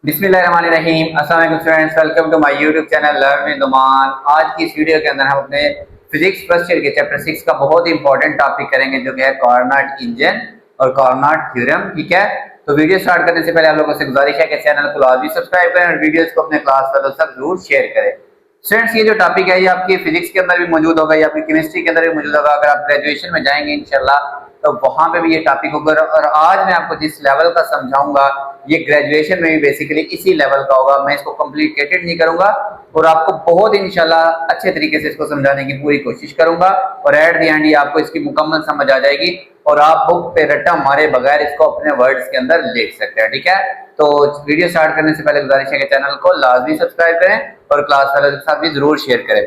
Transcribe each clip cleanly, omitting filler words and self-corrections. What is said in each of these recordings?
बिस्मिल्लाहिर्रहमानिर्रहीम। अस्सलाम वालेकुम students, welcome to my YouTube channel learn with Numan. आज की इस वीडियो के अंदर हम अपने फिजिक्स फर्स्ट ईयर के चैप्टर 6 का बहुत ही इंपॉर्टेंट टॉपिक करेंगे जो कि है कार्नोट इंजन और कार्नोट थ्योरम। ठीक है, तो वीडियो स्टार्ट करने से पहले आप लोगों से गुजारिश है कि चैनल को लाजमी सब्सक्राइब करें और वीडियोस को अपने क्लास वालों तक जरूर शेयर करें। स्टूडेंट्स, ये जो टॉपिक है ये आपकी फिजिक्स के अंदर भी मौजूद होगा, ये आपकी केमिस्ट्री के अंदर भी मौजूद होगा। अगर आप ग्रेजुएशन में जाएंगे इंशाल्लाह तो वहां पे भी ये टॉपिक होगा। और आज मैं आपको जिस लेवल का समझाऊंगा ये ग्रेजुएशन में भी बेसिकली इसी लेवल का होगा। मैं इसको कॉम्प्लिकेटेड नहीं करूंगा और आपको बहुत इंशाल्लाह अच्छे तरीके से इसको समझाने की पूरी कोशिश करूंगा और एट द एंड ये आपको इसकी मुकम्मल समझ आ जाएगी और आप बुक पे रट्टा मारे बगैर इसको अपने वर्ड्स के अंदर लिख सकते हैं। ठीक है, तो वीडियो स्टार्ट करने से पहले गुजारिश है कि चैनल को लाजमी सब्सक्राइब करें और क्लास वालों के साथ भी जरूर शेयर करें।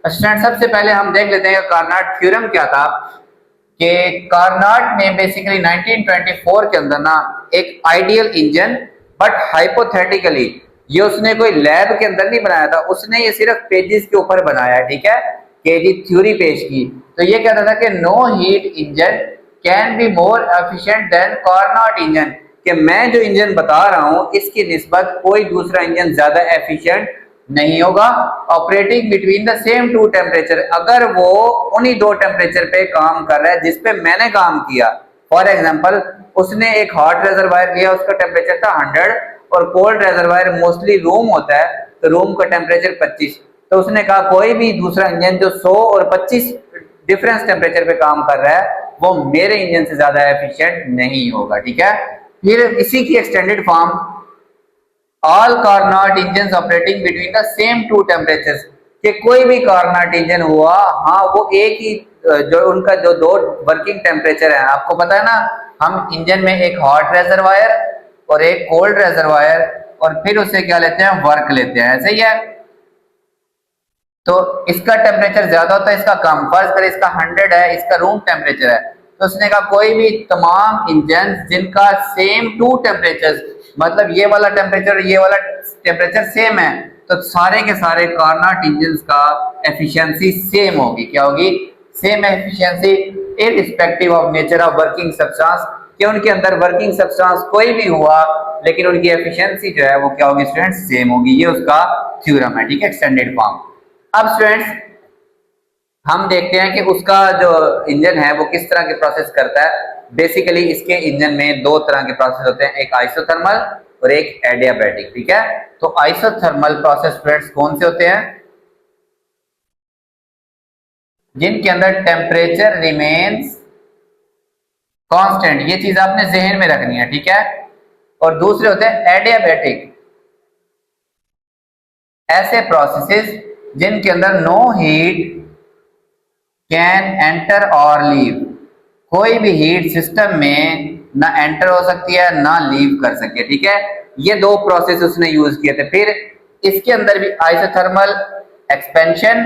स्टूडेंट, सबसे पहले हम देख लेते हैं कार्नोट थ्योरम क्या था। कि कार्नोट ने बेसिकली 1924 के अंदर ना एक आइडियल इंजन बट हाइपोथेटिकली, ये उसने कोई लैब के अंदर नहीं बनाया था, उसने ये सिर्फ पेजेस के ऊपर बनाया है। ठीक है, कि जी थ्योरी पेश की तो ये कहता था कि no heat engine can be more efficient than Carnot engine, कि मैं जो इंजन बता रहा हूं इसकी निस्बत कोई दूसरा इंजन ज्यादा एफिशिएंट नहीं होगा operating between the same two temperature, अगर वो उन्हीं दो टेम्परेचर पे काम कर रहा है जिस पे मैंने काम किया। फॉर एग्जांपल, उसने एक हॉट रेजरवायर लिया, उसका टेम्परेचर था 100 और कोल्ड रेजरवायर मोस्टली रूम होता है तो रूम का टेम्परेचर 25। तो उसने कहा कोई भी दूसरा इंजन जो 100 और 25 डिफरेंस टेम्परेचर पे काम कर रहा है वो मेरे इंजन से ज्यादा एफिशिएंट नहीं होगा। ठीक है, फिर इसी की extended form all Carnot engine operating between the same to temperatures, कि कोई भी कार्नोट इंजन हुआ, हाँ वो एक ही जो उनका जो दो वर्किंग टेम्परेचर है, आपको पता है ना, हम इंजन में एक हॉट रेजरवायर और एक कोल्ड रेजरवायर और फिर उसे क्या लेते हैं, वर्क लेते हैं, ऐसे ही है। तो इसका टेम्परेचर ज्यादा होता है, इसका कम। फर्ज करें इसका 100 है, इसका रूम टेम्परेचर है, तो उसने कहा कोई भी तमाम इंजन जिनका सेम टू टेम्परेचर, मतलब ये वाला टेम्परेचर ये वाला टेम्परेचर सेम है, तो सारे के सारे कार्नोट इंजन का एफिशिएंसी सेम होगी। क्या होगी? Same efficiency irrespective of nature of working substance, कि उनके अंदर वर्किंग सब्सटेंस कोई भी हुआ लेकिन उनकी एफिशिएंसी जो है वो क्या होगी स्टूडेंट्स, सेम होगी। ये उसका थ्योरम है। ठीक है, एक्सटेंडेड फॉर्म। अब स्टूडेंट्स हम देखते हैं कि उसका जो इंजन है वो किस तरह के प्रोसेस करता है। बेसिकली इसके इंजन में दो तरह के प्रोसेस होते हैं, एक आइसोथर्मल और एक एडियाबैटिक। ठीक है, तो आइसोथर्मल प्रोसेस स्टूडेंट्स कौन से होते हैं? जिनके अंदर टेम्परेचर रिमेन्स कांस्टेंट, ये चीज आपने जहन में रखनी है। ठीक है, और दूसरे होते हैं एडियाबैटिक, ऐसे प्रोसेसेस जिनके अंदर नो हीट कैन एंटर और लीव, कोई भी हीट सिस्टम में ना एंटर हो सकती है ना लीव कर सकती है। ठीक है, ये दो प्रोसेस उसने यूज किए थे। फिर इसके अंदर भी आइसोथर्मल एक्सपेंशन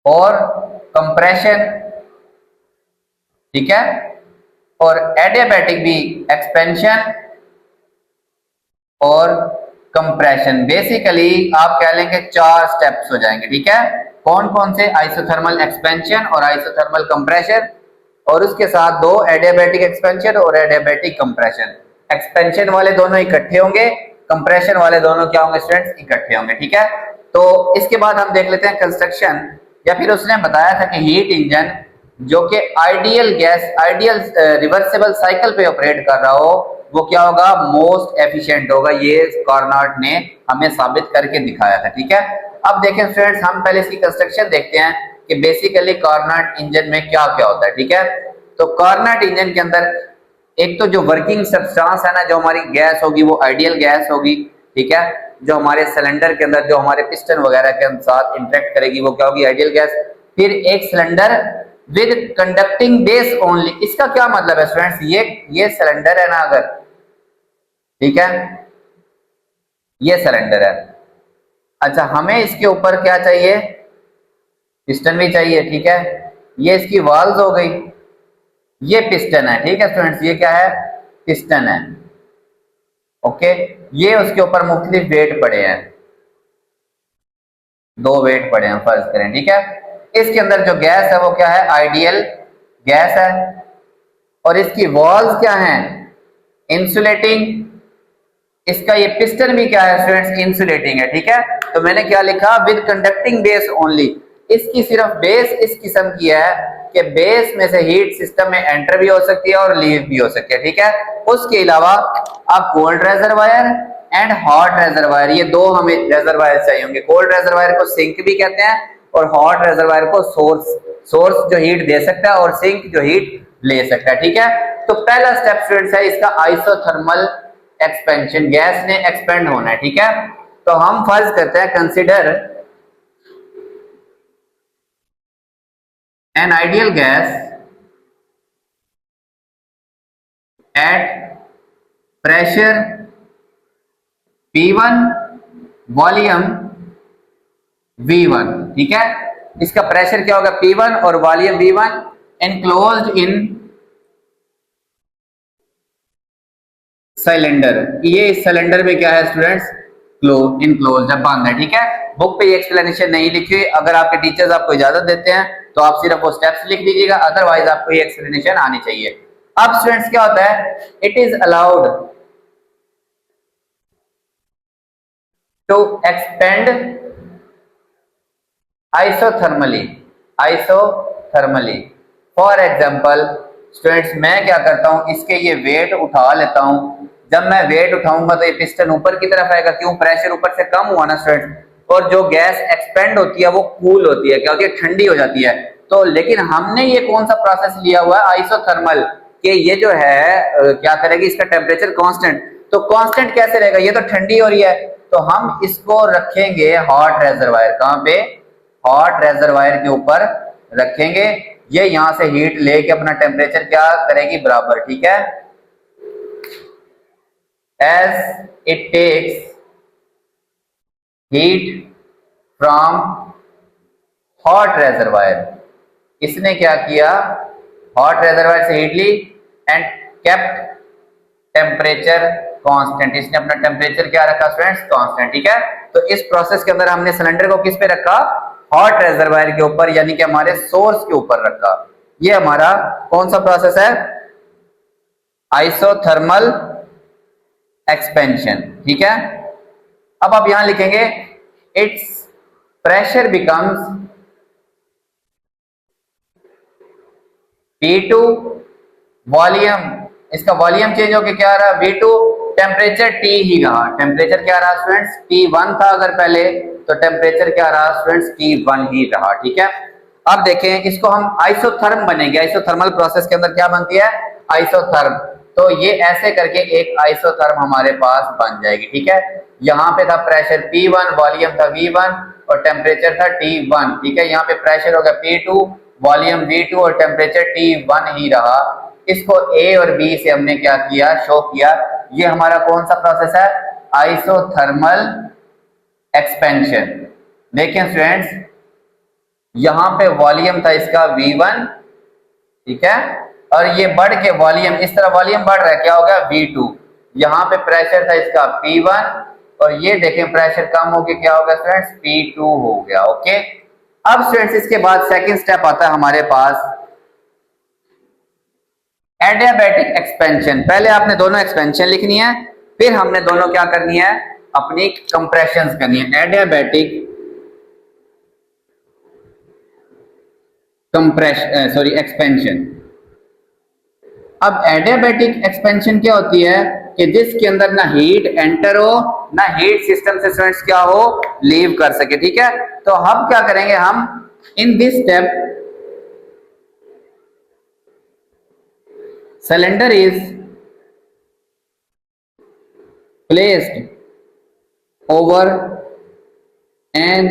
और कंप्रेशन। ठीक है, और एडियाबैटिक भी एक्सपेंशन और कंप्रेशन। बेसिकली आप कह लेंगे चार स्टेप्स हो जाएंगे। ठीक है, कौन कौन से? आइसोथर्मल एक्सपेंशन और आइसोथर्मल कंप्रेशन, और उसके साथ दो एडियाबैटिक एक्सपेंशन और एडियाबैटिक कंप्रेशन। एक्सपेंशन वाले दोनों इकट्ठे होंगे, कंप्रेशन वाले दोनों क्या होंगे स्टूडेंट्स, इकट्ठे होंगे। ठीक है, तो इसके बाद हम देख लेते हैं कंस्ट्रक्शन। या फिर उसने बताया था कि हीट इंजन जो कि आइडियल रिवर्सिबल साइकिल पे ऑपरेट कर रहा हो वो क्या होगा, मोस्ट एफिशिएंट होगा। ये कार्नोट ने हमें साबित करके दिखाया था। ठीक है, अब देखें स्टूडेंट्स, हम पहले इसकी कंस्ट्रक्शन देखते हैं कि बेसिकली कार्नोट इंजन में क्या क्या होता है। ठीक है, तो कार्नोट इंजन के अंदर एक तो जो वर्किंग सब्सटेंस है ना, जो हमारी गैस होगी वो आइडियल गैस होगी। ठीक है, जो हमारे सिलेंडर के अंदर जो हमारे पिस्टन वगैरह के साथ इंटरेक्ट करेगी वो क्या होगी, आइडियल गैस। फिर एक cylinder with conducting base only, इसका क्या मतलब है स्टूडेंट्स, ये सिलेंडर है ना, अगर ठीक है ये सिलेंडर है, अच्छा हमें इसके ऊपर क्या चाहिए, पिस्टन भी चाहिए। ठीक है, ये इसकी वाल्व हो गई, ये पिस्टन है। ठीक है स्टूडेंट्स, ये क्या है, पिस्टन है। ओके, ये उसके ऊपर मुख्तलिफ वेट पड़े हैं, दो वेट पड़े हैं फर्ज करें। ठीक है, इसके अंदर जो गैस है वो क्या है, आइडियल गैस है, और इसकी वॉल्स क्या हैं, इंसुलेटिंग इसका ये पिस्टन भी क्या है स्टूडेंट्स, इंसुलेटिंग है, ठीक है। तो मैंने क्या लिखा, विद कंडक्टिंग बेस ओनली, इसकी सिर्फ बेस इस किस्म की है कि बेस में से हीट सिस्टम में एंटर भी हो सकती है और लीव भी हो सकती है, ठीक है। उसके अलावा अब cold reservoir and hot reservoir, ये दो हमें रेजरवायर चाहिए होंगे। कोल्ड रेजरवायर को सिंक भी कहते हैं और हॉट रेजरवायर को सोर्स जो हीट दे सकता है और सिंक जो हीट ले सकता है, ठीक है। तो पहला स्टेप स्टूडेंट्स है इसका आइसोथर्मल एक्सपेंशन, गैस ने एक्सपेंड होना है, ठीक है। तो हम फर्ज करते हैं, consider an ideal gas at pressure P1 volume V1, ठीक है। इसका प्रेशर क्या होगा P1 और वॉल्यूम V1, एनक्लोज्ड इन सिलेंडर। ये इस सिलेंडर में क्या है स्टूडेंट्स, इनक्लोज है, बंद है, ठीक है। बुक पे ये एक्सप्लेनेशन नहीं लिखी हुई, अगर आपके टीचर्स आपको इजाजत देते हैं तो आप सिर्फ वो स्टेप्स लिख दीजिएगा, अदरवाइज आपको ये एक्सप्लेनेशन आनी चाहिए। अब स्टूडेंट्स क्या होता है, it is allowed to expand isothermally. For example students, मैं क्या करता हूं, इसके ये वेट उठा लेता हूं। जब मैं वेट उठाऊंगा तो ये पिस्टन ऊपर की तरफ आएगा, क्यों, प्रेशर ऊपर से कम हुआ ना स्टूडेंट्स। और जो गैस एक्सपेंड होती है वो कूल होती है, क्या होती है, ठंडी हो जाती है। तो लेकिन हमने ये कौन सा प्रोसेस लिया हुआ है, आइसोथर्मल, कि ये जो है क्या करेगी, इसका टेम्परेचर कांस्टेंट। तो कांस्टेंट कैसे रहेगा, ये तो ठंडी हो रही है, तो हम इसको रखेंगे हॉट रेजरवायर। कहां पे, हॉट रेजरवायर के ऊपर रखेंगे। ये यहां से हीट लेके अपना टेम्परेचर क्या करेगी, बराबर, ठीक है। As it takes heat from hot reservoir, इसने क्या किया, हॉट रेजरवायर से हीट ली एंड केप्ट टेम्परेचर कांस्टेंट, इसने अपना टेम्परेचर क्या रखा स्टूडेंट्स, कांस्टेंट, ठीक है। तो इस प्रोसेस के अंदर हमने सिलेंडर को किस पे रखा, हॉट रेजरवायर के ऊपर, यानी कि हमारे सोर्स के ऊपर रखा। ये हमारा कौन सा प्रोसेस है, आइसोथर्मल एक्सपेंशन, ठीक है। अब आप यहां लिखेंगे it's pressure becomes P2 volume, इसका वॉल्यूम चेंज होकर क्या आ रहा है V2, टेम्परेचर T ही रहा। टेम्परेचर क्या रहा स्टूडेंट्स, T1 था अगर पहले, तो टेम्परेचर क्या रहा स्टूडेंट्स, T1 ही रहा, ठीक है। अब देखें, इसको हम आइसोथर्म बनेंगे। आइसोथर्मल प्रोसेस के अंदर क्या बनती है, आइसोथर्म। तो ये ऐसे करके एक आइसोथर्म हमारे पास बन जाएगी, ठीक है। यहाँ पे था प्रेशर P1, वॉल्यूम था V1 और टेम्परेचर था T1, ठीक है। यहाँ पे प्रेशर होगा P2, वॉल्यूम V2 और टेम्परेचर T1 ही रहा। इसको A और B से हमने क्या किया, शो किया। ये हमारा कौन सा प्रोसेस है, आइसोथर्मल एक्सपेंशन। देखें स्टूडेंट्स, यहां पे वॉल्यूम था इसका V1, ठीक है, और ये बढ़ के वॉल्यूम, इस तरह वॉल्यूम बढ़ रहा है, क्या हो गया V2। यहाँ पे प्रेशर था इसका P1 और ये देखें प्रेशर कम हो गया, क्या होगा स्टूडेंट्स, P2 हो गया, ओके। अब स्टूडेंट्स इसके बाद सेकंड स्टेप आता है हमारे पास एडियाबैटिक एक्सपेंशन। पहले आपने दोनों एक्सपेंशन लिखनी है, फिर हमने दोनों क्या करनी है, अपनी कंप्रेशंस करनी है। Adiabatic expansion. अब एडियाबैटिक एक्सपेंशन क्या होती है कि जिसके अंदर ना हीट एंटर हो ना हीट सिस्टम से स्टूडेंट्स क्या हो, लीव कर सके, ठीक है। तो हम क्या करेंगे, हम इन this step cylinder is placed over an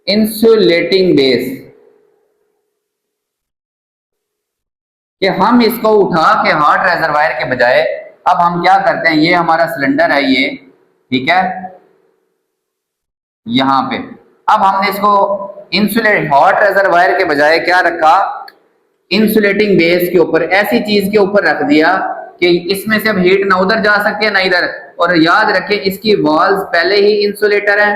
insulating base, कि हम इसको उठा के हॉट रेजरवायर के बजाय अब हम क्या करते हैं, ये हमारा सिलेंडर है ये, ठीक है, यहां पे अब हमने इसको इंसुलेट हॉट रेजरवायर के बजाय क्या रखा, इंसुलेटिंग बेस के ऊपर, ऐसी चीज के ऊपर रख दिया कि इसमें से अब हीट ना उधर जा सके ना इधर। और याद रखें इसकी वॉल्स पहले ही इंसुलेटर है,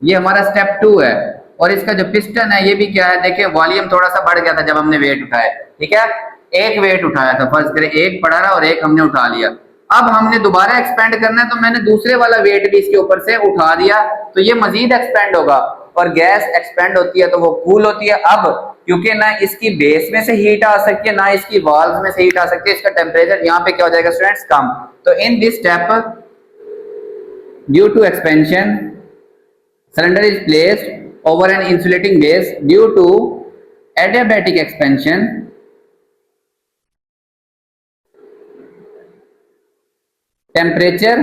ये हमारा स्टेप 2 है। और इसका जो पिस्टन है ये भी क्या है, देखिए वॉल्यूम थोड़ा सा बढ़ गया था जब हमने वेट उठाया, ठीक है। एक वेट उठाया था, फर्ज करें एक पड़ा रहा और एक हमने उठा लिया, अब हमने दोबारा एक्सपेंड करना है तो मैंने दूसरे वाला वेट भी इसके ऊपर से उठा दिया, तो ये मजीद एक्सपेंड होगा। और गैस एक्सपेंड होती है तो वो कूल होती है। अब क्योंकि ना इसकी बेस में से हीट आ सकती है ना इसकी वॉल्व में से हीट आ सकती है, इसका टेम्परेचर यहाँ पे क्या हो जाएगा स्टूडेंट्स, कम। तो in this step due to expansion cylinder is placed over an insulating base. Due to adiabatic expansion, temperature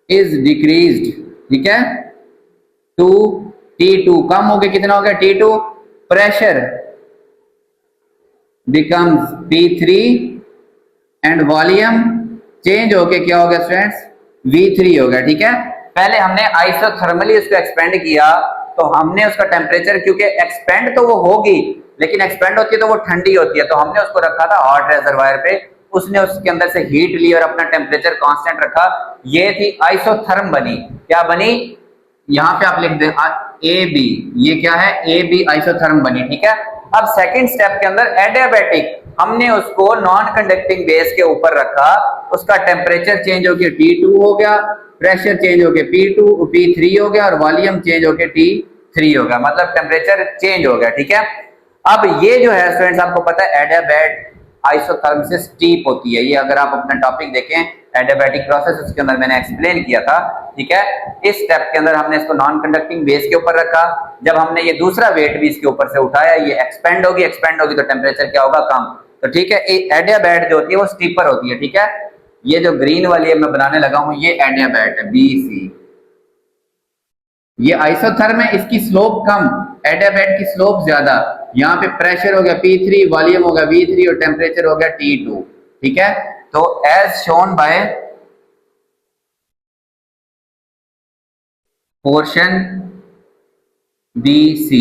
is decreased, ठीक है, टू T2, कम हो गया, कितना हो गया T2, pressure becomes P3 and volume change होके क्या हो गया स्टूडेंट्स, V3 हो गया, ठीक है। पहले हमने आइसोथर्मली उसको एक्सपेंड किया तो हमने उसका टेम्परेचर, क्योंकि एक्सपेंड तो वो होगी लेकिन एक्सपेंड होती है तो वो ठंडी होती है, तो हमने उसको रखा था हॉट रेजरवायर पे, उसने उसके अंदर से हीट ली और अपना टेम्परेचर कांस्टेंट रखा, ये थी आइसोथर्म बनी। क्या बनी, यहाँ पे आप लिख दे ए बी, ये क्या है ए बी आइसोथर्म बनी, ठीक है। अब सेकंड स्टेप के अंदर एडियाबैटिक, हमने उसको नॉन कंडक्टिंग बेस के ऊपर रखा, उसका टेम्परेचर चेंज होकर T2 हो गया, प्रेशर चेंज होकर P3 हो गया और वॉल्यूम चेंज होकर T3 हो गया, मतलब टेम्परेचर चेंज हो गया, ठीक है। अब ये जो है स्टूडेंट्स आपको पता है एडियाबैट आइसोथर्म से स्टीप होती है, ये अगर आप अपना टॉपिक देखें एडियाबैटिक प्रोसेस उसके अंदर मैंने एक्सप्लेन किया था, ठीक है। इस स्टेप के अंदर हमने इसको नॉन कंडक्टिंग बेस के ऊपर रखा, जब हमने ये दूसरा वेट भी इसके ऊपर से उठाया, ये एक्सपेंड होगी तो टेम्परेचर क्या होगा, कम। तो ठीक है, एडियाबैट जो होती है वो स्टीपर होती है, ठीक है। ये जो ग्रीन वाली है मैं बनाने लगा हूं, ये एडियाबैट है BC, ये आइसोथर्म है, इसकी स्लोप कम, एडियाबैट की स्लोप ज्यादा। यहाँ पे प्रेशर हो गया P3, वॉल्यूम हो गया V3 और टेम्परेचर हो गया T2, ठीक है। तो as shown by portion BC,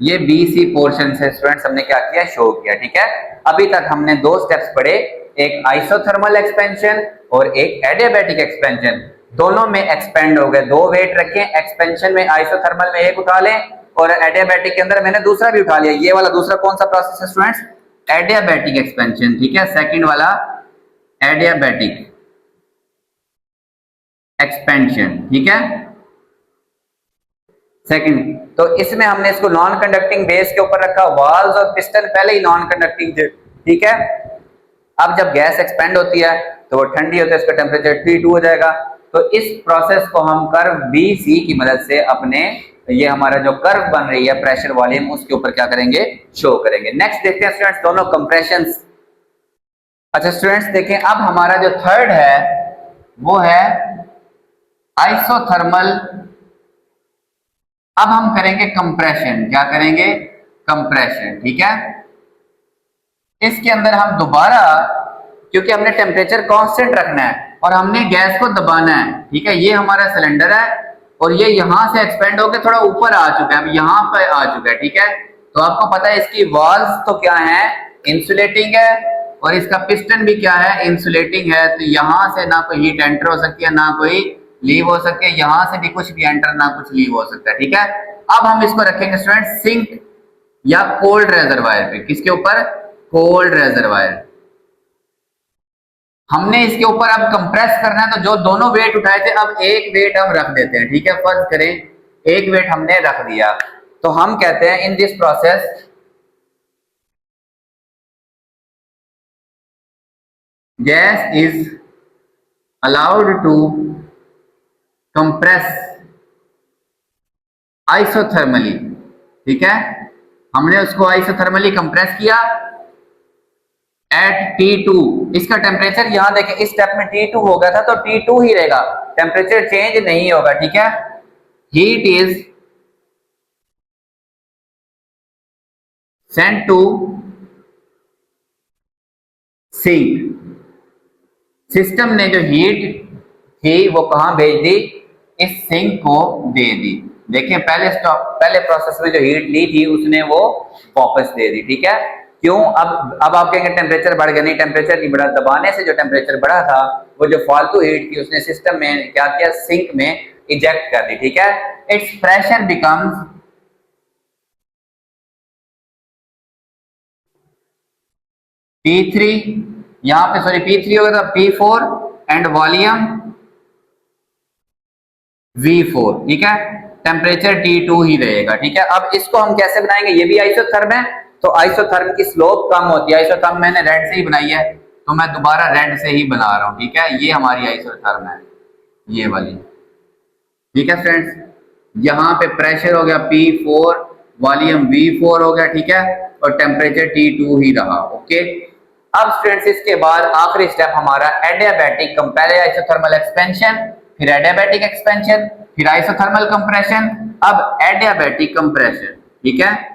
ये BC पोर्शन से स्टूडेंट्स हमने क्या किया, शो किया, ठीक है। अभी तक हमने दो स्टेप्स पढ़े, एक आइसोथर्मल एक्सपेंशन और एक एडियाबैटिक एक्सपेंशन, दोनों में एक्सपेंड हो गए, दो वेट रखे, एक्सपेंशन में आइसोथर्मल में एक उठा लें और एडियाबैटिक के अंदर मैंने दूसरा भी उठा लिया। ये वाला दूसरा कौन सा प्रोसेस है स्टूडेंट्स, एडियाबैटिक एक्सपेंशन, ठीक है। सेकंड वाला एडियाबैटिक एक्सपेंशन, ठीक है, सेकंड। तो इसमें हमने इसको नॉन कंडक्टिंग बेस के ऊपर रखा, वाल्व्स और पिस्टन पहले ही नॉन कंडक्टिंग थे, ठीक है। अब जब गैस एक्सपेंड होती है तो वो ठंडी होती है, इसका टेम्परेचर T2 हो जाएगा। तो इस प्रोसेस को हम कर्व BC की मदद से अपने, ये हमारा जो कर्व बन रही है प्रेशर वॉल्यूम, उसके ऊपर क्या करेंगे, शो करेंगे। नेक्स्ट देखते हैं स्टूडेंट्स दोनों कंप्रेशन। अच्छा स्टूडेंट्स देखें, अब हमारा जो थर्ड है वो है आइसोथर्मल। अब हम करेंगे कंप्रेशन, क्या करेंगे, कंप्रेशन, ठीक है। इसके अंदर हम दोबारा, क्योंकि हमने टेम्परेचर कांस्टेंट रखना है और हमने गैस को दबाना है, ठीक है। ये हमारा सिलेंडर है और ये यहां से एक्सपेंड होकर थोड़ा ऊपर आ चुका है, अब यहां पर आ चुका है, ठीक है। तो आपको पता है इसकी वॉल्स तो क्या है, इंसुलेटिंग है, और इसका पिस्टन भी क्या है, इंसुलेटिंग है। तो यहां से ना कोई हीट एंटर हो सकती है ना कोई लीव हो सकती है, यहां से भी कुछ भी एंटर ना कुछ लीव हो सकता है, ठीक है। अब हम इसको रखेंगे स्टूडेंट सिंक या कोल्ड रेजरवायर पे, किसके ऊपर, कोल्ड रेजरवायर। हमने इसके ऊपर अब कंप्रेस करना है, तो जो दोनों वेट उठाए थे अब एक वेट हम रख देते हैं, ठीक है। फर्ज करें एक वेट हमने रख दिया, तो हम कहते हैं in this process gas is allowed to compress isothermally, ठीक है। हमने उसको आइसोथर्मली कंप्रेस किया एट T2। इसका टेम्परेचर यहां देखें, इस स्टेप में T2 हो गया था तो T2 ही रहेगा, टेम्परेचर चेंज नहीं होगा, ठीक है। Heat is sent to sink, system ने जो हीट थी वो कहां भेज दी, इस सिंक को दे दी। देखें पहले प्रोसेस में जो हीट ली थी उसने वो वापस दे दी, ठीक है। क्यों, अब आप कहेंगे टेम्परेचर बढ़ गया, नहीं टेम्परेचर नहीं बढ़ा, दबाने से जो टेम्परेचर बढ़ा था वो जो फालतू हीट थी उसने सिस्टम में क्या किया, सिंक में इजेक्ट कर दी, ठीक है। इट्स प्रेशर बिकम्स T3 यहाँ पे सॉरी P3 होगा तो P4 एंड वॉल्यूम V4, ठीक है। टेम्परेचर T2 ही रहेगा, ठीक है। अब इसको हम कैसे बनाएंगे, ये भी आइसोथर्म है, तो आइसोथर्म की स्लोप कम होती है। आइसोथर्म मैंने रेड से ही बनाई है, तो मैं दोबारा रेड से ही बना रहा हूं, ठीक है। ये हमारी आइसोथर्म है, ये वाली, ठीक है फ्रेंड्स। यहाँ पे प्रेशर हो गया P4, वॉल्यूम V4 हो गया, ठीक है, और टेम्परेचर T2 ही रहा, ओके। अब स्टूडेंट्स इसके बाद आखिरी स्टेप हमारा एडियाबैटिक, पहले आइसोथर्मल एक्सपेंशन, फिर एडियाबैटिक एक्सपेंशन, फिर आइसोथर्मल कंप्रेशन, अब एडियाबैटिक कंप्रेशन, ठीक है।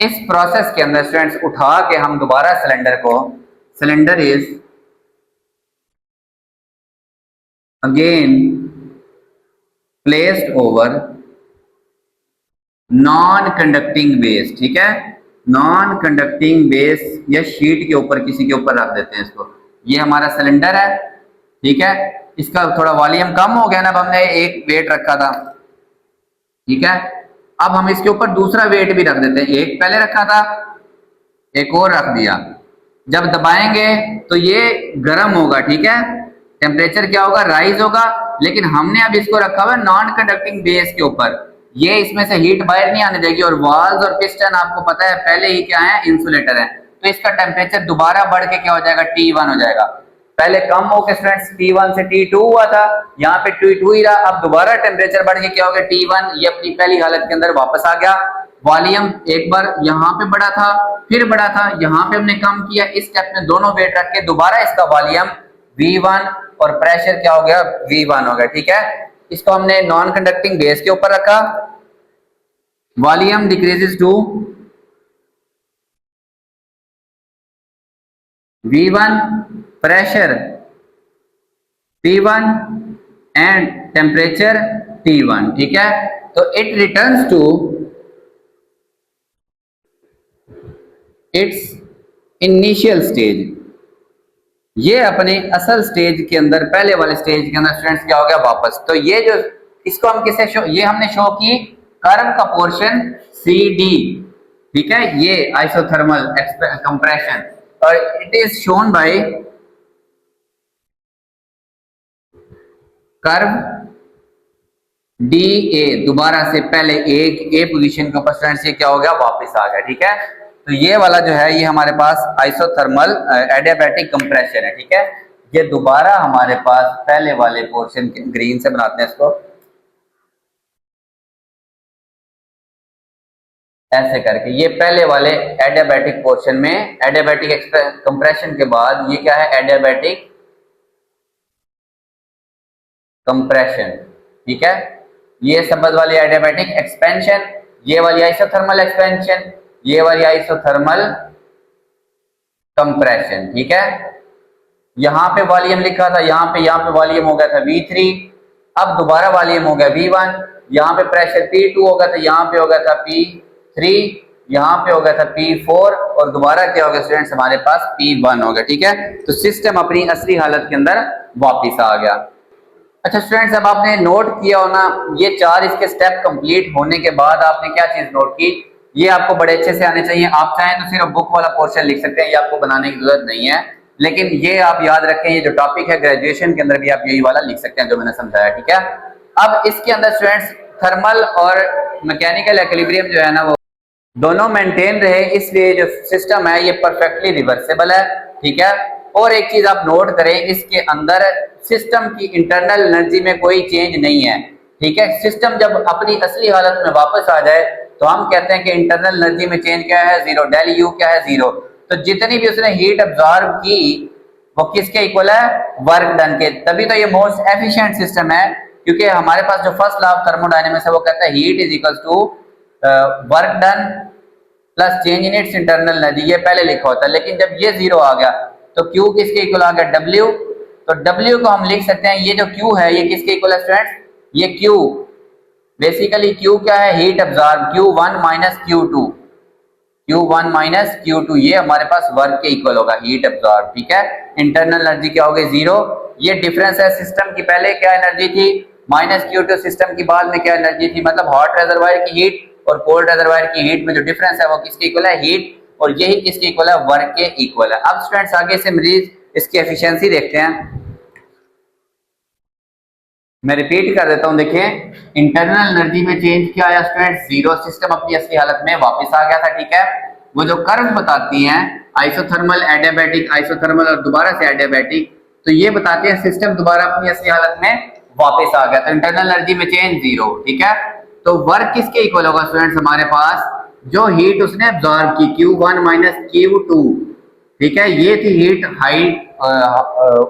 इस प्रोसेस के अंदर स्टूडेंट्स उठा के हम दोबारा सिलेंडर को, cylinder is again placed over non conducting base, ठीक है। नॉन कंडक्टिंग बेस या शीट के ऊपर, किसी के ऊपर रख देते हैं इसको। ये हमारा सिलेंडर है, ठीक है। इसका थोड़ा वॉल्यूम कम हो गया ना, अब हमने एक वेट रखा था, ठीक है। अब हम इसके ऊपर दूसरा वेट भी रख देते हैं, एक पहले रखा था, एक और रख दिया। जब दबाएंगे तो ये गर्म होगा, ठीक है। टेम्परेचर क्या होगा, राइज होगा। लेकिन हमने अब इसको रखा हुआ है नॉन कंडक्टिंग बेस के ऊपर, ये इसमें से हीट बाहर नहीं आने देगी। और वाल्व और पिस्टन आपको पता है पहले ही क्या है, इंसुलेटर है, तो इसका टेम्परेचर दोबारा बढ़ के क्या हो जाएगा, T1 हो जाएगा। पहले कम होकर स्टूडेंट्स T1 से T2 हुआ था, यहाँ पे T2 ही रहा। अब दोबारा टेम्परेचर बढ़ के क्या हो गया, T1, ये अपनी पहली हालत के अंदर वापस आ गया। वॉल्यूम एक बार यहाँ पे बढ़ा था, फिर बढ़ा था, यहाँ पे हमने कम किया। इस स्टेप में दोनों वेट रख के दोबारा इसका वॉल्यूम V1 और प्रेशर क्या हो गया, V1 हो गया, ठीक है। इसको हमने नॉन कंडक्टिंग बेस के ऊपर रखा, volume decreases to V1, pressure P1 and temperature T1, ठीक है। तो it returns to its initial stage, ये अपने असल स्टेज के अंदर, पहले वाले स्टेज के अंदर स्टूडेंट्स क्या हो गया, वापस। तो ये जो, इसको हम किसे शो, ये हमने शो की कर्व का पोर्शन CD, ठीक है, ये आइसोथर्मल कंप्रेशन, और it is shown by curve DA। दोबारा से पहले एक A पोजीशन के ऊपर स्टूडेंट्स ये क्या हो गया, वापस आ गया, ठीक है। तो ये वाला जो है, ये हमारे पास आइसोथर्मल एडियाबैटिक कंप्रेशन है, ठीक है। ये दोबारा हमारे पास पहले वाले पोर्शन के, ग्रीन से बनाते हैं इसको, ऐसे करके। ये पहले वाले एडियाबैटिक पोर्शन में, एडियाबैटिक कंप्रेशन के बाद ये क्या है, एडियाबैटिक कंप्रेशन, ठीक है। ये शब्द वाली एडियाबैटिक एक्सपेंशन, ये वाली आइसोथर्मल एक्सपेंशन, ये वाली आइसोथर्मल कंप्रेशन, ठीक है। यहां पे वॉल्यूम लिखा था, यहाँ पे वॉल्यूम हो गया था V3, अब दोबारा वॉल्यूम हो गया V1। यहाँ पे प्रेशर P2 हो गया था, यहाँ पे हो गया था P3, यहाँ पे हो गया था P4, और दोबारा क्या हो गया स्टूडेंट्स, हमारे पास P1 हो गया, ठीक है। तो सिस्टम अपनी असली हालत के अंदर वापिस आ गया। अच्छा स्टूडेंट्स, अब आपने नोट किया हो ना, ये चार इसके स्टेप कंप्लीट होने के बाद आपने क्या चीज नोट की, ये आपको बड़े अच्छे से आने चाहिए। आप चाहें तो सिर्फ बुक वाला पोर्शन लिख सकते हैं, ये आपको बनाने की जरूरत नहीं है। लेकिन ये आप याद रखें, ये जो टॉपिक है ग्रेजुएशन के अंदर भी आप यही वाला लिख सकते हैं जो मैंने समझाया, ठीक है। अब इसके अंदर स्टूडेंट्स थर्मल और मैकेनिकल इक्विलिब्रियम जो है ना, वो दोनों मेंटेन रहे, इसलिए जो सिस्टम है ये परफेक्टली रिवर्सेबल है, ठीक है। और एक चीज आप नोट करें, इसके अंदर सिस्टम की इंटरनल एनर्जी में कोई चेंज नहीं है, ठीक है। सिस्टम जब अपनी असली हालत में वापस आ जाए तो हम कहते हैं कि इंटरनल एनर्जी में चेंज क्या है, जीरो। डेल यू क्या है, जीरो। तो जितनी भी उसने हीट अब्सॉर्ब की वो किसके इक्वल है, वर्क डन के। तभी तो ये मोस्ट एफिशिएंट सिस्टम है, क्योंकि हमारे पास जो फर्स्ट लॉ ऑफ थर्मोडायनेमिक्स है वो कहता है heat is equal to work done plus change in its internal energy, ये पहले लिखा होता है। लेकिन जब ये जीरो आ गया तो Q किसके इक्वल आ गया, W। तो W को हम लिख सकते हैं, ये जो Q है ये किसके इक्वल है स्टूडेंट्स, ये Q बेसिकली Q क्या है, heat absorb, Q1 minus Q2, Q1 minus Q2, ये हमारे पास वर्क के इक्वल होगा, हीट अब्सॉर्ब, ठीक है। इंटरनल एनर्जी क्या होगी, जीरो। ये डिफरेंस है सिस्टम की, पहले क्या एनर्जी थी माइनस Q2, सिस्टम की बाद में क्या एनर्जी थी, मतलब हॉट रिजर्वायर की हीट और कोल्ड रिजर्वायर की हीट में जो डिफरेंस है वो किसके इक्वल है, हीट, और यही किसके इक्वल है, वर्क के इक्वल है। अब स्टूडेंट्स आगे से मरीज इसकी एफिशिएंसी देखते हैं। मैं रिपीट कर देता हूं, देखिए इंटरनल एनर्जी में चेंज क्या आया स्टूडेंट्स, जीरो, सिस्टम अपनी असली हालत में वापस आ गया था, ठीक है। वो जो कर्व बताती हैं आइसोथर्मल, एडियाबैटिक, आइसोथर्मल और दोबारा से एडियाबैटिक, तो ये बताते हैं सिस्टम दोबारा अपनी असली हालत में वापस आ गया, तो इंटरनल एनर्जी में चेंज जीरो, ठीक है। तो वर्क किसके इक्वल होगा स्टूडेंट्स, हमारे पास जो हीट उसने एब्जॉर्ब की Q1 माइनस Q2, ठीक है, ये थी हीट हाइट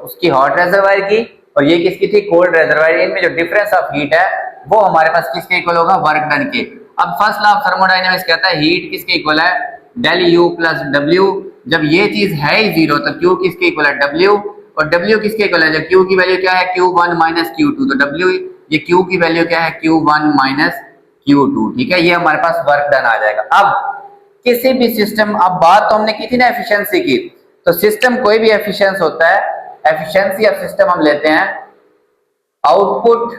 उसकी हॉट रिजर्वायर की, और ये किसकी थी, कोल्ड रिजर्वायर। इनमें जो डिफरेंस ऑफ हीट है वो हमारे पास किसके इक्वल होगा, वर्क डन के। अब फर्स्ट लॉ ऑफ थर्मोडायनेमिक्स कहता है हीट किसके इक्वल है, डेल यू प्लस डब्ल्यू। जब ये चीज है ही जीरो तो क्यू किसके इक्वल है, डब्ल्यू, और डब्ल्यू किसके इक्वल है, जब क्यू की वैल्यू क्या है, Q1 माइनस Q2, तो डब्ल्यू, ये क्यू की वैल्यू क्या है, Q1 माइनस Q2, ठीक है, ये हमारे पास वर्क डन आ जाएगा। अब किसी भी सिस्टम, अब बात तो हमने की थी ना एफिशिएंसी की, तो सिस्टम कोई भी एफिशिएंस होता है, एफिशिएंसी ऑफ सिस्टम हम लेते हैं आउटपुट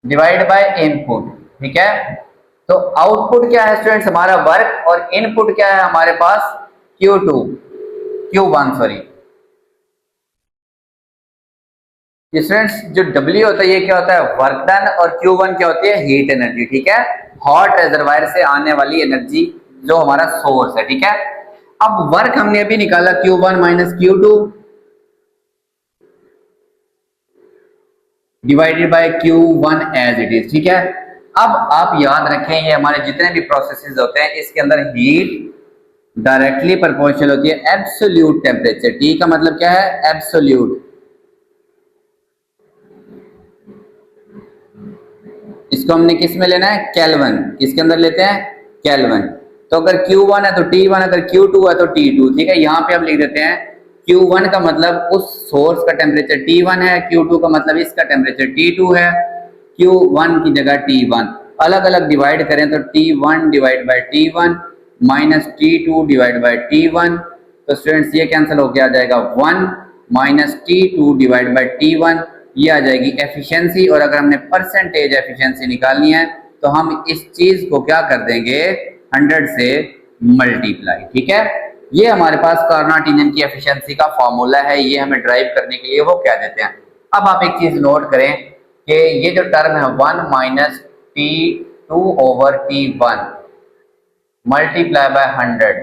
डिवाइड बाय इनपुट, ठीक है। तो आउटपुट क्या है स्टूडेंट्स, हमारा वर्क, और इनपुट क्या है हमारे पास, Q1 सॉरी। स्टूडेंट्स जो W होता है ये क्या होता है, वर्क डन, और Q1 क्या होती है, हीट एनर्जी, ठीक है, हॉट रिजर्वायर से आने वाली एनर्जी जो हमारा सोर्स है, ठीक है। अब वर्क हमने अभी निकाला Q1 minus Q2 divided by Q1 as it is, ठीक है। अब आप याद रखें ये हमारे जितने भी प्रोसेसेस होते हैं इसके अंदर हीट डायरेक्टली प्रोपोर्शनल होती है एब्सोल्यूट टेम्परेचर, टी का मतलब क्या है, एब्सोल्यूट। इसको हमने किस में लेना है, केल्विन, किसके अंदर लेते हैं, केल्विन। तो अगर Q1 है तो T1, अगर Q2 है तो T2, ठीक है। यहाँ पे हम लिख देते हैं Q1 का मतलब उस सोर्स का टेम्परेचर T1 है, Q2 का मतलब इसका टेम्परेचर T2 है, Q1 की जगह T1, अलग अलग डिवाइड करें तो T1 divide by T1 minus T2 divide by T1, तो स्टूडेंट्स ये कैंसिल होकर आ जाएगा 1 minus T2 divide by T1, ये आ जाएगी एफिशिएंसी। और अगर हमने परसेंटेज एफिशिएंसी निकालनी है तो हम इस चीज को क्या कर देंगे, 100 से मल्टीप्लाई, ठीक है। ये हमारे पास कार्नोट इंजन की एफिशिएंसी का फॉर्मूला है, ये हमें ड्राइव करने के लिए वो क्या देते हैं। अब आप एक चीज नोट करें कि ये जो टर्म है 1 minus T2 over T1 multiply by 100,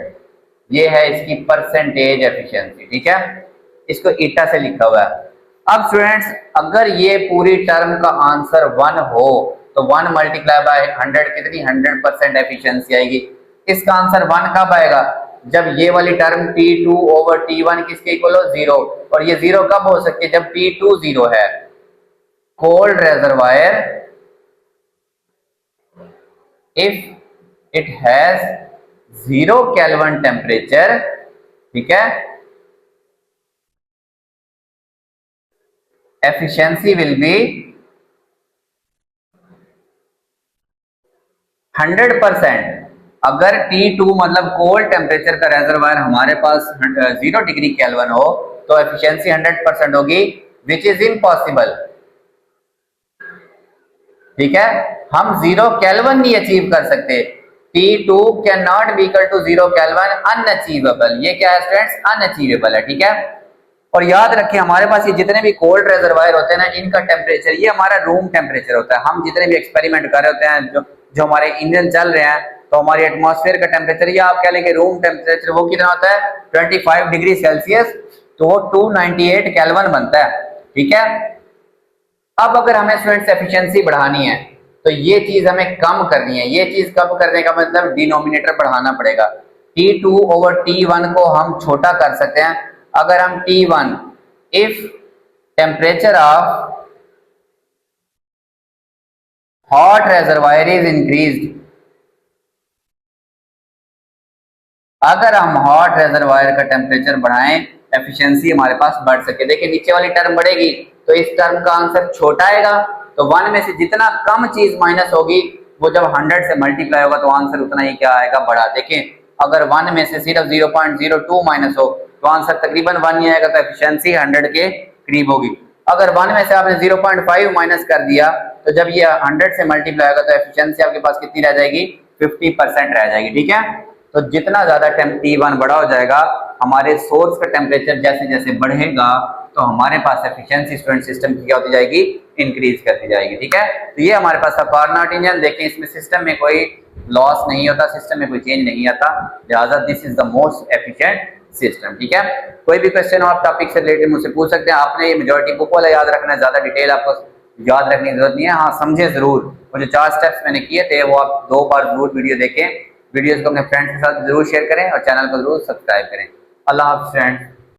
ये है इसकी परसेंटेज एफिशिएंसी, ठीक है, इसको ईटा से लिखा हुआ है। अब स्टूडेंट्स अगर ये पूरी टर्म का आंसर 1 हो तो 1 मल्टीप्लाई बाय 100 कितनी, 100% एफिशिएंसी आएगी। इसका आंसर 1 कब आएगा, जब ये वाली टर्म T2 ओवर T1 किसके इक्वल हो, 0, और ये 0 कब हो सकती है, जब T2 0 है। Cold reservoir if it has 0 kelvin temperature, ठीक है, efficiency will be 100%। अगर T2 मतलब कोल्ड टेम्परेचर का रिजर्वायर हमारे पास 0 डिग्री केल्विन हो तो एफिशिएंसी 100% होगी, विच इज इम्पॉसिबल, ठीक है। हम 0 केल्विन नहीं अचीव कर सकते, T2 can not be equal to 0 kelvin, unachievable, ये क्या है स्टूडेंट्स, अनअचीवेबल है, ठीक है। और याद रखें हमारे पास ये जितने भी कोल्ड रिजर्वायर होते हैं ना, इनका टेम्परेचर ये हमारा रूम टेम्परेचर होता है। हम जितने भी एक्सपेरिमेंट कर रहे होते हैं, जो हमारे इंजन चल रहे हैं, तो हमारे एटमॉस्फेयर का टेम्परेचर या आप कह लेंगे रूम टेम्परेचर वो कितना होता है, 25 डिग्री सेल्सियस, तो वो 298 केल्विन बनता है, ठीक है। अब अगर हमें स्टूडेंट्स एफिशिएंसी बढ़ानी है तो ये चीज हमें कम करनी है। ये चीज कम करने का मतलब डिनोमिनेटर बढ़ाना पड़ेगा। T2 ओवर T1 को हम छोटा कर सकते हैं अगर हम T1 if temperature of hot reservoir is increased, अगर हम हॉट रिजर्वायर का टेम्परेचर बढ़ाएं एफिशिएंसी हमारे पास बढ़ सके। देखिए नीचे वाली टर्म बढ़ेगी तो इस टर्म का आंसर छोटा आएगा, तो 1 में से जितना कम चीज माइनस होगी वो जब 100 से मल्टीप्लाई होगा तो आंसर उतना ही क्या आएगा, बड़ा। देखें अगर 1 में से सिर्फ 0.02 माइनस हो तो आंसर तकरीबन 1 ही आएगा, तो एफिशिएंसी 100 के करीब होगी। अगर 1 में से आपने 0.5 माइनस कर दिया तो जब ये 100 से मल्टीप्लाई होगा तो एफिशिएंसी आपके पास कितनी रह जाएगी, 50% रह जाएगी। ठीक है, तो जितना ज्यादा T1 बड़ा हो जाएगा, हमारे सोर्स का टेम्परेचर जैसे जैसे बढ़ेगा तो हमारे पास एफिशिएंसी स्टूडेंट सिस्टम की क्या होती जाएगी, इंक्रीज करती जाएगी। ठीक है, तो ये हमारे पास था कार्नोट इंजन। देखिए इसमें सिस्टम में कोई लॉस नहीं होता, सिस्टम में कोई चेंज नहीं आता, लिहाजा this is the most efficient system. ठीक है, कोई भी क्वेश्चन हो आप टॉपिक से रिलेटेड मुझसे पूछ सकते हैं। आपने ये मेजॉरिटी बुक वाला याद रखना है, ज्यादा डिटेल आपको याद रखने की जरूरत नहीं है। हाँ समझे जरूर, वो जो 4 स्टेप्स मैंने किए थे वो आप 2 बार जरूर वीडियो देखें, वीडियोस को अपने फ्रेंड्स के साथ जरूर शेयर करें और चैनल को जरूर सब्सक्राइब करें। अल्लाह हाफ़िज़ फ्रेंड्स।